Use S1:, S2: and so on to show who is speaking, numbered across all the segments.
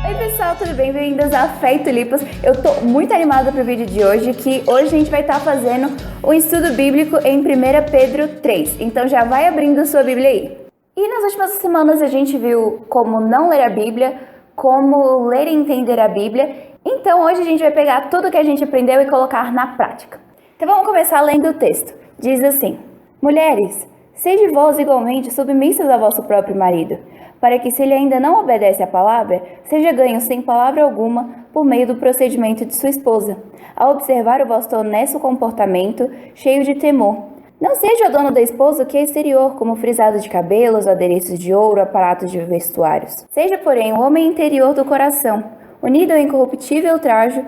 S1: Oi pessoal, tudo bem? Bem-vindos a Fé e Tulipas. Eu tô muito animada pro vídeo de hoje, que hoje a gente vai estar fazendo um estudo bíblico em 1 Pedro 3. Então já vai abrindo sua Bíblia aí. E nas últimas semanas a gente viu como não ler a Bíblia, como ler e entender a Bíblia. Então hoje a gente vai pegar tudo que a gente aprendeu e colocar na prática. Então vamos começar lendo o texto. Diz assim: Mulheres, sede vós igualmente submissas a vosso próprio marido, para que, se ele ainda não obedece à palavra, seja ganho sem palavra alguma por meio do procedimento de sua esposa, a observar o vosso honesto comportamento, cheio de temor. Não seja o dono da esposa que é exterior, como frisado de cabelos, adereços de ouro, aparatos de vestuários. Seja, porém, o homem interior do coração, unido ao incorruptível trajo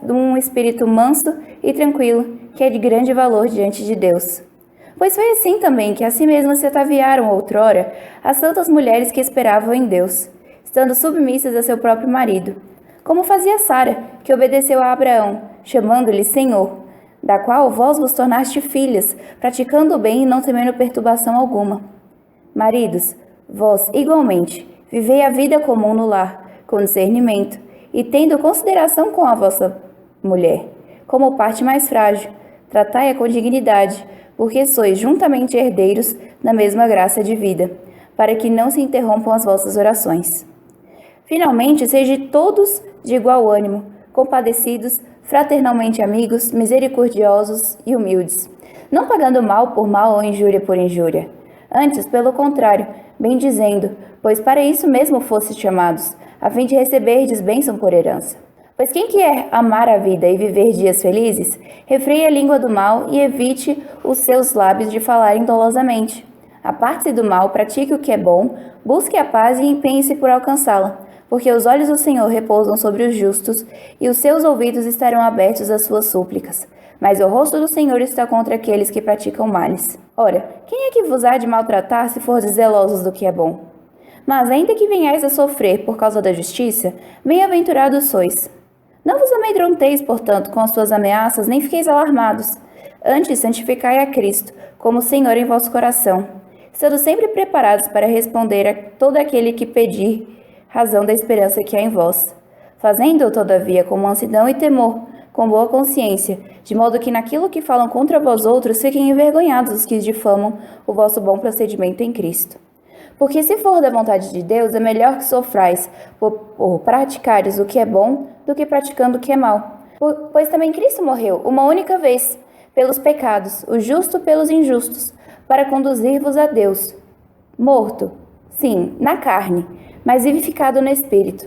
S1: de um espírito manso e tranquilo, que é de grande valor diante de Deus. Pois foi assim também que a si mesmas se ataviaram outrora as santas mulheres que esperavam em Deus, estando submissas a seu próprio marido, como fazia Sara, que obedeceu a Abraão, chamando-lhe Senhor, da qual vós vos tornaste filhas, praticando o bem e não temendo perturbação alguma. Maridos, vós, igualmente, vivei a vida comum no lar, com discernimento, e tendo consideração com a vossa mulher, como parte mais frágil, tratai-a com dignidade, porque sois juntamente herdeiros na mesma graça de vida, para que não se interrompam as vossas orações. Finalmente, sejam todos de igual ânimo, compadecidos, fraternalmente amigos, misericordiosos e humildes, não pagando mal por mal ou injúria por injúria. Antes, pelo contrário, bendizendo, pois para isso mesmo fostes chamados, a fim de receberdes bênção por herança. Pois quem quer amar a vida e viver dias felizes, refreie a língua do mal e evite os seus lábios de falarem dolosamente. Aparte-se do mal, pratique o que é bom, busque a paz e empenhe-se por alcançá-la, porque os olhos do Senhor repousam sobre os justos e os seus ouvidos estarão abertos às suas súplicas. Mas o rosto do Senhor está contra aqueles que praticam males. Ora, quem é que vos há de maltratar se fordes zelosos do que é bom? Mas ainda que venhais a sofrer por causa da justiça, bem-aventurados sois. Não vos amedronteis, portanto, com as suas ameaças, nem fiqueis alarmados. Antes, santificai a Cristo, como Senhor em vosso coração, estando sempre preparados para responder a todo aquele que pedir razão da esperança que há em vós. Fazendo-o, todavia, com mansidão e temor, com boa consciência, de modo que naquilo que falam contra vós outros fiquem envergonhados os que difamam o vosso bom procedimento em Cristo. Porque se for da vontade de Deus, é melhor que sofrais por praticares o que é bom do que praticando o que é mal. Pois também Cristo morreu uma única vez pelos pecados, o justo pelos injustos, para conduzir-vos a Deus. Morto, sim, na carne, mas vivificado no Espírito,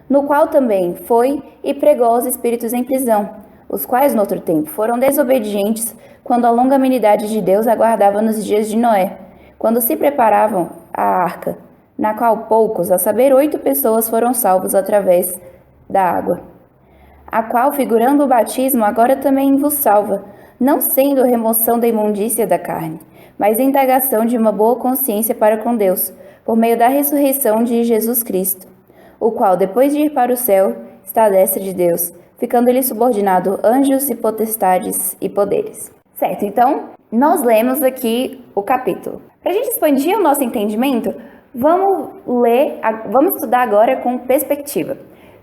S1: no qual também foi e pregou aos espíritos em prisão, os quais, no outro tempo, foram desobedientes quando a longanimidade de Deus aguardava nos dias de Noé, quando se preparavam a arca, na qual poucos, a saber 8 pessoas, foram salvos através da água, a qual, figurando o batismo, agora também vos salva, não sendo remoção da imundícia da carne, mas indagação de uma boa consciência para com Deus, por meio da ressurreição de Jesus Cristo, o qual, depois de ir para o céu, está à destra de Deus, ficando-lhe subordinado anjos e potestades e poderes. Certo, então, nós lemos aqui o capítulo. Para a gente expandir o nosso entendimento, vamos estudar agora com perspectiva.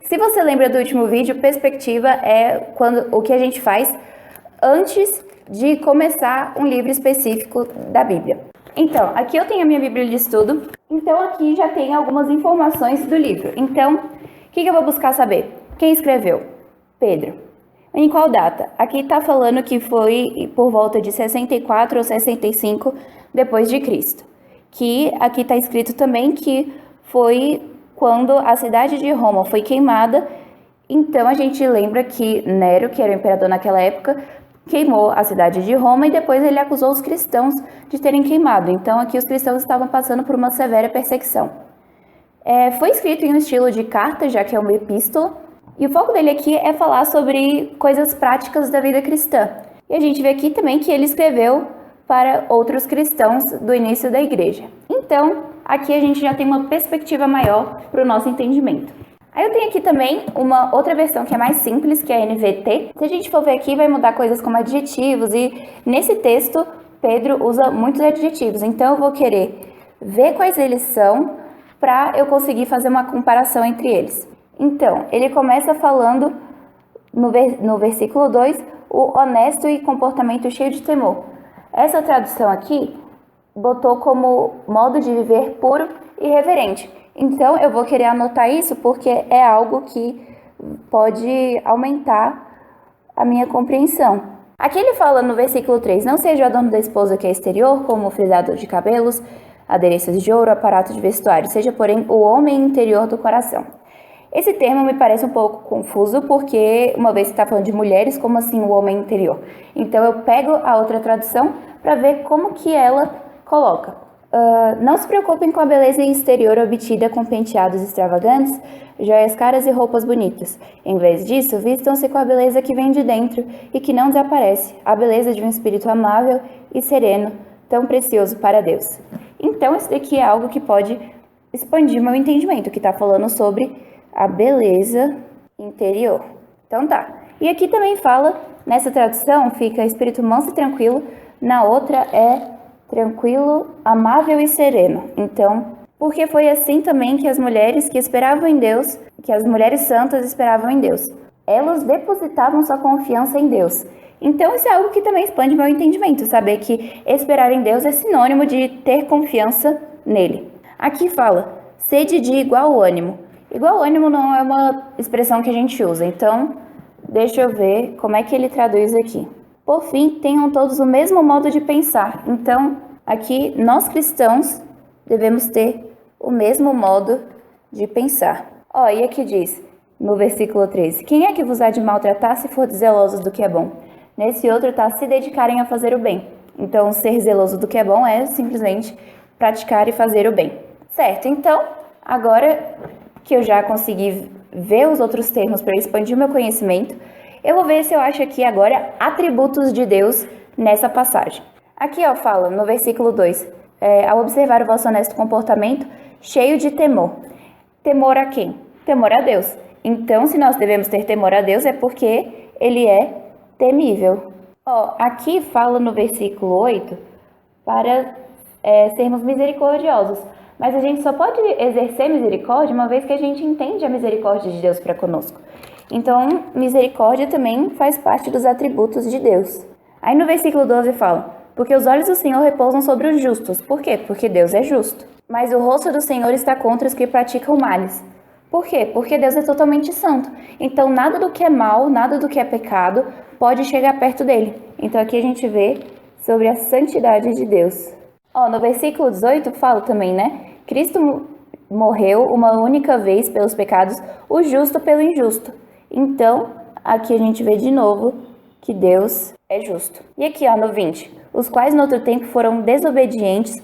S1: Se você lembra do último vídeo, perspectiva é o que a gente faz antes de começar um livro específico da Bíblia. Então, aqui eu tenho a minha Bíblia de estudo, então aqui já tem algumas informações do livro. Então, o que eu vou buscar saber? Quem escreveu? Pedro. Em qual data? Aqui está falando que foi por volta de 64 ou 65 depois de Cristo. Que aqui está escrito também que foi quando a cidade de Roma foi queimada. Então a gente lembra que Nero, que era o imperador naquela época, queimou a cidade de Roma e depois ele acusou os cristãos de terem queimado. Então aqui os cristãos estavam passando por uma severa perseguição. Foi escrito em um estilo de carta, já que é uma epístola. E o foco dele aqui é falar sobre coisas práticas da vida cristã. E a gente vê aqui também que ele escreveu para outros cristãos do início da igreja. Então, aqui a gente já tem uma perspectiva maior para o nosso entendimento. Aí eu tenho aqui também uma outra versão que é mais simples, que é a NVT. Se a gente for ver aqui, vai mudar coisas como adjetivos. E nesse texto, Pedro usa muitos adjetivos. Então, eu vou querer ver quais eles são para eu conseguir fazer uma comparação entre eles. Então, ele começa falando no versículo 2, o honesto e comportamento cheio de temor. Essa tradução aqui botou como modo de viver puro e reverente. Então, eu vou querer anotar isso porque é algo que pode aumentar a minha compreensão. Aqui ele fala no versículo 3, não seja o adorno da esposa que é exterior, como o frisado de cabelos, adereços de ouro, aparato de vestuário, seja, porém, o homem interior do coração. Esse termo me parece um pouco confuso, porque uma vez que está falando de mulheres, como assim o homem interior? Então eu pego a outra tradução para ver como que ela coloca. Não se preocupem com a beleza exterior obtida com penteados extravagantes, joias caras e roupas bonitas. Em vez disso, vistam-se com a beleza que vem de dentro e que não desaparece, a beleza de um espírito amável e sereno, tão precioso para Deus. Então, isso daqui é algo que pode expandir meu entendimento, que está falando sobre a beleza interior. Então tá. E aqui também fala, nessa tradução, fica espírito manso e tranquilo, na outra é tranquilo, amável e sereno. Então, porque foi assim também que as mulheres que esperavam em Deus, que as mulheres santas esperavam em Deus. Elas depositavam sua confiança em Deus. Então, isso é algo que também expande meu entendimento, saber que esperar em Deus é sinônimo de ter confiança nele. Aqui fala, sede de igual ânimo. Igual ânimo não é uma expressão que a gente usa, então deixa eu ver como é que ele traduz aqui. Por fim, tenham todos o mesmo modo de pensar. Então, aqui, nós cristãos devemos ter o mesmo modo de pensar. E aqui diz, no versículo 13, quem é que vos há de maltratar se for zelosos do que é bom? Nesse outro está se dedicarem a fazer o bem. Então, ser zeloso do que é bom é simplesmente praticar e fazer o bem. Certo, então, agora que eu já consegui ver os outros termos para expandir meu conhecimento, eu vou ver se eu acho aqui agora atributos de Deus nessa passagem. Aqui, fala no versículo 2, ao observar o vosso honesto comportamento, cheio de temor. Temor a quem? Temor a Deus. Então, se nós devemos ter temor a Deus, é porque ele é temível. Aqui fala no versículo 8, para sermos misericordiosos. Mas a gente só pode exercer misericórdia uma vez que a gente entende a misericórdia de Deus para conosco. Então, misericórdia também faz parte dos atributos de Deus. Aí no versículo 12 fala, porque os olhos do Senhor repousam sobre os justos. Por quê? Porque Deus é justo. Mas o rosto do Senhor está contra os que praticam males. Por quê? Porque Deus é totalmente santo. Então, nada do que é mal, nada do que é pecado pode chegar perto dele. Então, aqui a gente vê sobre a santidade de Deus. No versículo 18 fala também, né? Cristo morreu uma única vez pelos pecados, o justo pelo injusto. Então, aqui a gente vê de novo que Deus é justo. E aqui, no 20, os quais no outro tempo foram desobedientes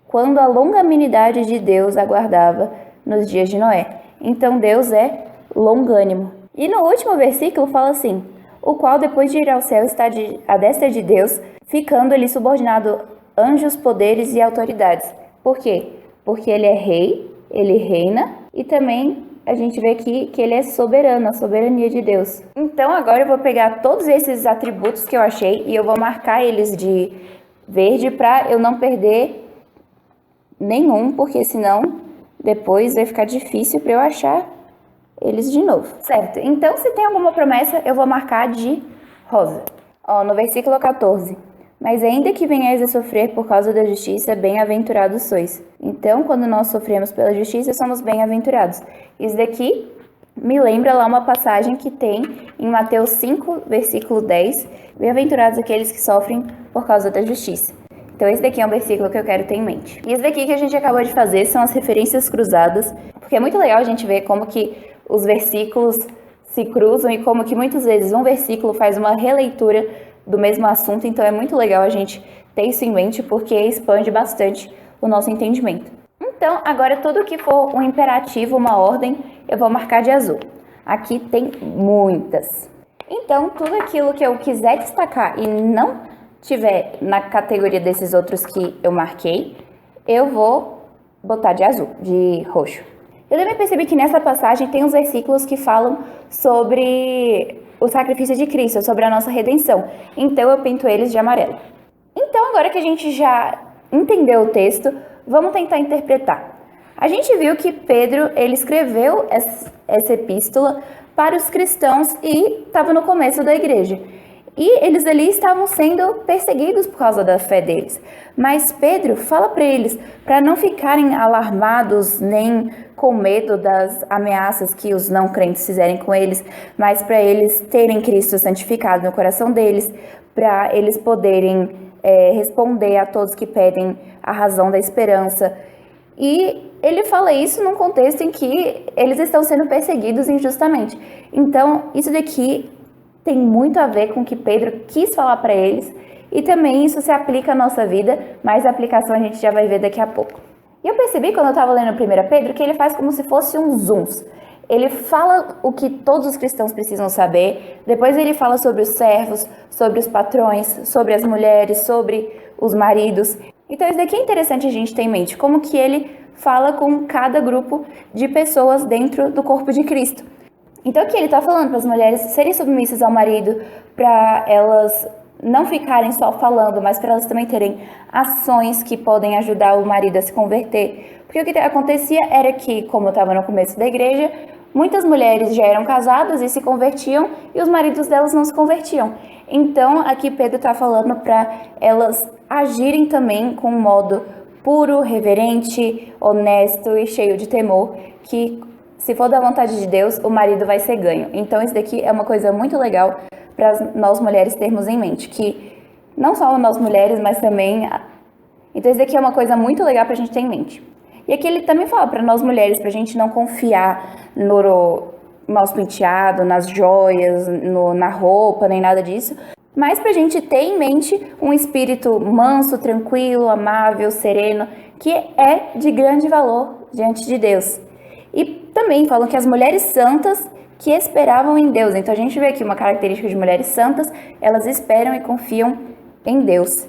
S1: quando a longanimidade de Deus aguardava nos dias de Noé. Então, Deus é longânimo. E no último versículo fala assim, o qual depois de ir ao céu está à destra de Deus, ficando ele subordinado anjos, poderes e autoridades. Por quê? Porque ele é rei, ele reina e também a gente vê aqui que ele é soberano, a soberania de Deus. Então agora eu vou pegar todos esses atributos que eu achei e eu vou marcar eles de verde para eu não perder nenhum, porque senão depois vai ficar difícil para eu achar eles de novo. Certo, então se tem alguma promessa eu vou marcar de rosa. No versículo 14. Mas ainda que venhais a sofrer por causa da justiça, bem-aventurados sois. Então, quando nós sofremos pela justiça, somos bem-aventurados. Isso daqui me lembra lá uma passagem que tem em Mateus 5, versículo 10. Bem-aventurados aqueles que sofrem por causa da justiça. Então, esse daqui é um versículo que eu quero ter em mente. E esse daqui que a gente acabou de fazer são as referências cruzadas, porque é muito legal a gente ver como que os versículos se cruzam e como que muitas vezes um versículo faz uma releitura do mesmo assunto, então é muito legal a gente ter isso em mente, porque expande bastante o nosso entendimento. Então, agora tudo que for um imperativo, uma ordem, eu vou marcar de azul. Aqui tem muitas. Então, tudo aquilo que eu quiser destacar e não tiver na categoria desses outros que eu marquei, eu vou botar de azul, de roxo. Eu também percebi que nessa passagem tem uns versículos que falam sobre o sacrifício de Cristo, sobre a nossa redenção. Então eu pinto eles de amarelo. Então agora que a gente já entendeu o texto, vamos tentar interpretar. A gente viu que Pedro, ele escreveu essa epístola para os cristãos e estava no começo da igreja. E eles ali estavam sendo perseguidos por causa da fé deles. Mas Pedro fala para eles para não ficarem alarmados nem com medo das ameaças que os não crentes fizerem com eles, mas para eles terem Cristo santificado no coração deles, para eles poderem responder a todos que pedem a razão da esperança. E ele fala isso num contexto em que eles estão sendo perseguidos injustamente. Então, isso daqui tem muito a ver com o que Pedro quis falar para eles, e também isso se aplica à nossa vida, mas a aplicação a gente já vai ver daqui a pouco. E eu percebi quando eu estava lendo 1 Pedro que ele faz como se fosse um zooms. Ele fala o que todos os cristãos precisam saber, depois ele fala sobre os servos, sobre os patrões, sobre as mulheres, sobre os maridos. Então isso daqui é interessante a gente ter em mente, como que ele fala com cada grupo de pessoas dentro do corpo de Cristo. Então aqui ele está falando para as mulheres serem submissas ao marido, para elas não ficarem só falando, mas para elas também terem ações que podem ajudar o marido a se converter. Porque o que acontecia era que, como eu estava no começo da igreja, muitas mulheres já eram casadas e se convertiam e os maridos delas não se convertiam. Então aqui Pedro está falando para elas agirem também com um modo puro, reverente, honesto e cheio de temor, que se for da vontade de Deus, o marido vai ser ganho. Então isso daqui é uma coisa muito legal para nós mulheres termos em mente, que não só nós mulheres, mas também... Então isso daqui é uma coisa muito legal para a gente ter em mente. E aqui ele também fala para nós mulheres, para a gente não confiar no nosso penteado, nas joias, na roupa, nem nada disso, mas para a gente ter em mente um espírito manso, tranquilo, amável, sereno, que é de grande valor diante de Deus. E também falam que as mulheres santas que esperavam em Deus. Então a gente vê aqui uma característica de mulheres santas, elas esperam e confiam em Deus.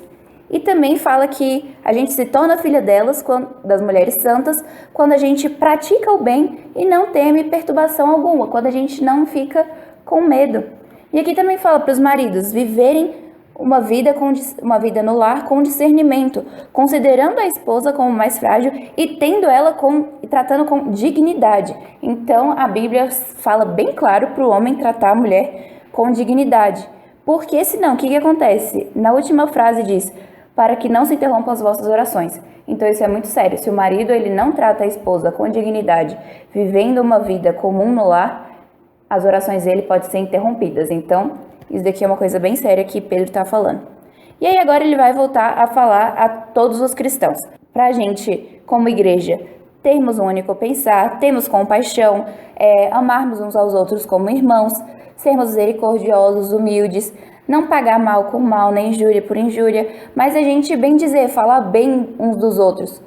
S1: E também fala que a gente se torna filha delas, das mulheres santas, quando a gente pratica o bem e não teme perturbação alguma, quando a gente não fica com medo. E aqui também fala para os maridos viverem uma vida no lar com discernimento, considerando a esposa como mais frágil e tratando com dignidade. Então a Bíblia fala bem claro para o homem tratar a mulher com dignidade. Porque senão, o que acontece? Na última frase diz, para que não se interrompam as vossas orações. Então isso é muito sério. Se o marido ele não trata a esposa com dignidade, vivendo uma vida comum no lar, as orações dele podem ser interrompidas. Então isso daqui é uma coisa bem séria que Pedro está falando. E aí agora ele vai voltar a falar a todos os cristãos. Para a gente, como igreja, termos um único pensar, termos compaixão, amarmos uns aos outros como irmãos, sermos misericordiosos, humildes, não pagar mal com mal, nem injúria por injúria, mas a gente bem dizer, falar bem uns dos outros.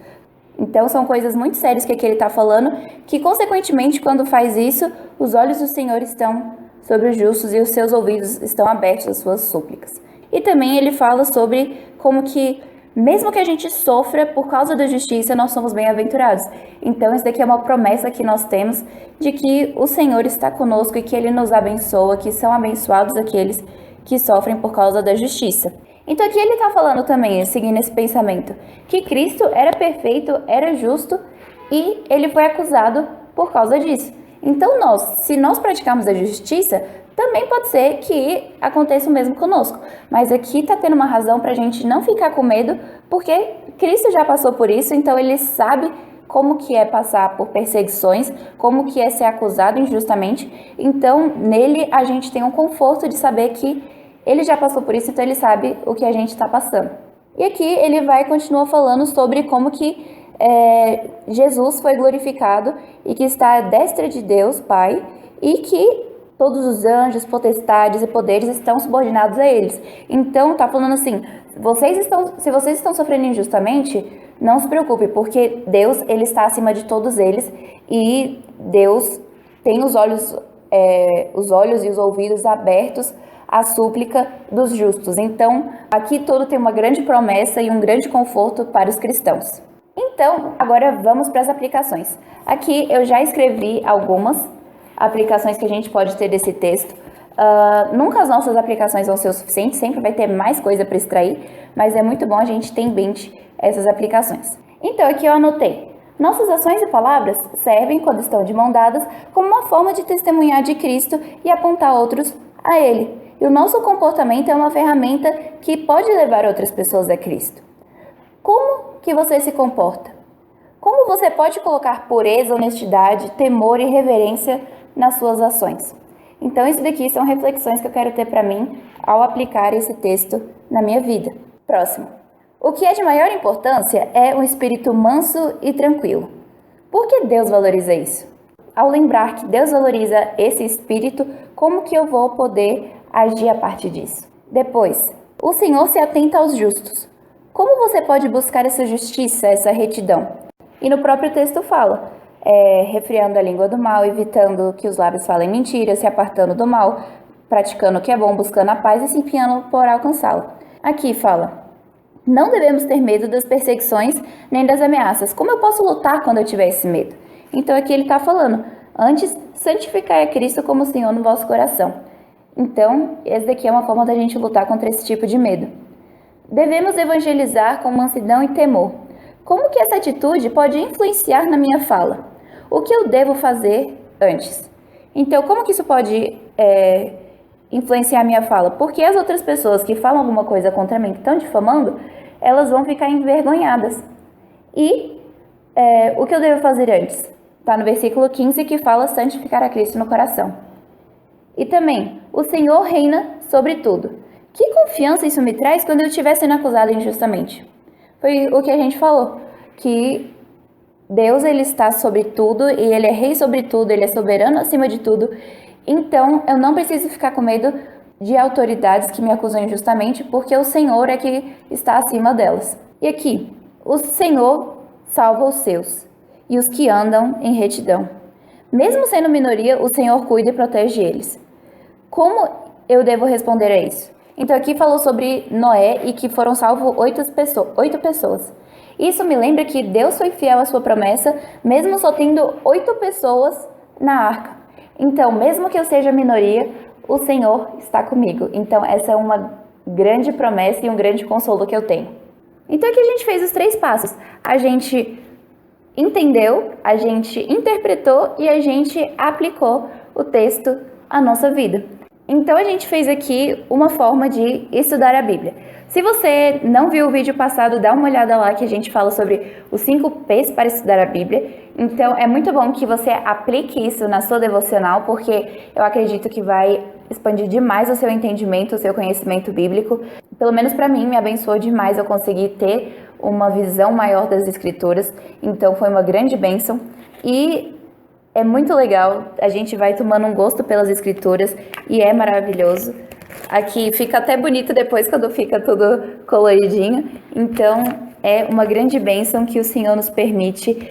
S1: Então são coisas muito sérias que aqui ele está falando, que consequentemente quando faz isso, os olhos do Senhor estão sobre os justos e os seus ouvidos estão abertos às suas súplicas. E também ele fala sobre como que, mesmo que a gente sofra por causa da justiça, nós somos bem-aventurados. Então isso daqui é uma promessa que nós temos de que o Senhor está conosco e que Ele nos abençoa, que são abençoados aqueles que sofrem por causa da justiça. Então aqui ele está falando também, seguindo esse pensamento, que Cristo era perfeito, era justo e Ele foi acusado por causa disso. Então se nós praticarmos a justiça, também pode ser que aconteça o mesmo conosco. Mas aqui está tendo uma razão para a gente não ficar com medo, porque Cristo já passou por isso, então Ele sabe como que é passar por perseguições, como que é ser acusado injustamente. Então nele a gente tem um conforto de saber que Ele já passou por isso, então Ele sabe o que a gente está passando. E aqui ele vai continuar falando sobre como que Jesus foi glorificado e que está à destra de Deus, Pai, e que todos os anjos, potestades e poderes estão subordinados a eles. Então, está falando assim, se vocês estão sofrendo injustamente, não se preocupe, porque Deus ele está acima de todos eles e Deus tem os olhos e os ouvidos abertos à súplica dos justos. Então, aqui todo tem uma grande promessa e um grande conforto para os cristãos. Então, agora vamos para as aplicações. Aqui eu já escrevi algumas aplicações que a gente pode ter desse texto. Nunca as nossas aplicações vão ser o suficiente, sempre vai ter mais coisa para extrair, mas é muito bom a gente ter em mente essas aplicações. Então, aqui eu anotei. Nossas ações e palavras servem, quando estão de mão dadas, como uma forma de testemunhar de Cristo e apontar outros a Ele. E o nosso comportamento é uma ferramenta que pode levar outras pessoas a Cristo. Como que você se comporta? Como você pode colocar pureza, honestidade, temor e reverência nas suas ações? Então, isso daqui são reflexões que eu quero ter para mim ao aplicar esse texto na minha vida. Próximo. O que é de maior importância é um espírito manso e tranquilo. Por que Deus valoriza isso? Ao lembrar que Deus valoriza esse espírito, como que eu vou poder agir a partir disso? Depois, o Senhor se atenta aos justos. Como você pode buscar essa justiça, essa retidão? E no próprio texto fala, refreando a língua do mal, evitando que os lábios falem mentiras, se apartando do mal, praticando o que é bom, buscando a paz e se empenhando por alcançá-la. Aqui fala, não devemos ter medo das perseguições nem das ameaças. Como eu posso lutar quando eu tiver esse medo? Então aqui ele está falando, antes santificai a Cristo como Senhor no vosso coração. Então, esse daqui é uma forma da gente lutar contra esse tipo de medo. Devemos evangelizar com mansidão e temor. Como que essa atitude pode influenciar na minha fala? O que eu devo fazer antes? Então, como que isso pode influenciar a minha fala? Porque as outras pessoas que falam alguma coisa contra mim, que estão difamando, elas vão ficar envergonhadas. E o que eu devo fazer antes? Está no versículo 15 que fala santificar a Cristo no coração. E também, o Senhor reina sobre tudo. Que confiança isso me traz quando eu estiver sendo acusado injustamente? Foi o que a gente falou, que Deus ele está sobre tudo e Ele é rei sobre tudo, Ele é soberano acima de tudo. Então, eu não preciso ficar com medo de autoridades que me acusam injustamente, porque o Senhor é que está acima delas. E aqui, o Senhor salva os seus e os que andam em retidão. Mesmo sendo minoria, o Senhor cuida e protege eles. Como eu devo responder a isso? Então aqui falou sobre Noé e que foram salvos 8 pessoas. Isso me lembra que Deus foi fiel à sua promessa, mesmo só tendo 8 pessoas na arca. Então, mesmo que eu seja minoria, o Senhor está comigo. Então, essa é uma grande promessa e um grande consolo que eu tenho. Então, aqui a gente fez os 3 passos. A gente entendeu, a gente interpretou e a gente aplicou o texto à nossa vida. Então, a gente fez aqui uma forma de estudar a Bíblia. Se você não viu o vídeo passado, dá uma olhada lá que a gente fala sobre os 5 P's para estudar a Bíblia. Então, é muito bom que você aplique isso na sua devocional, porque eu acredito que vai expandir demais o seu entendimento, o seu conhecimento bíblico. Pelo menos para mim, me abençoou demais eu conseguir ter uma visão maior das Escrituras. Então, foi uma grande bênção. E é muito legal, a gente vai tomando um gosto pelas Escrituras e é maravilhoso. Aqui fica até bonito depois quando fica tudo coloridinho. Então, é uma grande bênção que o Senhor nos permite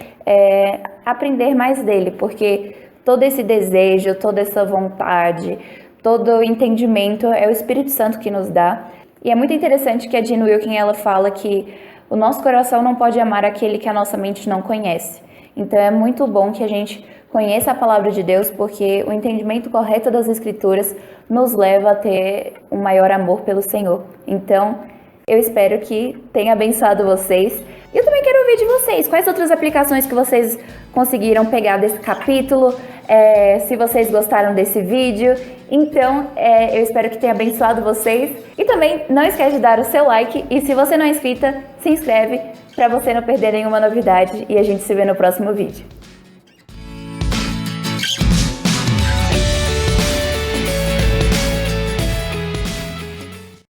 S1: aprender mais dele, porque todo esse desejo, toda essa vontade, todo o entendimento é o Espírito Santo que nos dá. E é muito interessante que a Jean Wilkin, ela fala que o nosso coração não pode amar aquele que a nossa mente não conhece. Então, é muito bom que a gente conheça a palavra de Deus, porque o entendimento correto das Escrituras nos leva a ter um maior amor pelo Senhor. Então, eu espero que tenha abençoado vocês. E eu também quero ouvir de vocês. Quais outras aplicações que vocês conseguiram pegar desse capítulo? Se vocês gostaram desse vídeo. Então, eu espero que tenha abençoado vocês. E também não esquece de dar o seu like. E se você não é inscrita, se inscreve para você não perder nenhuma novidade. E a gente se vê no próximo vídeo.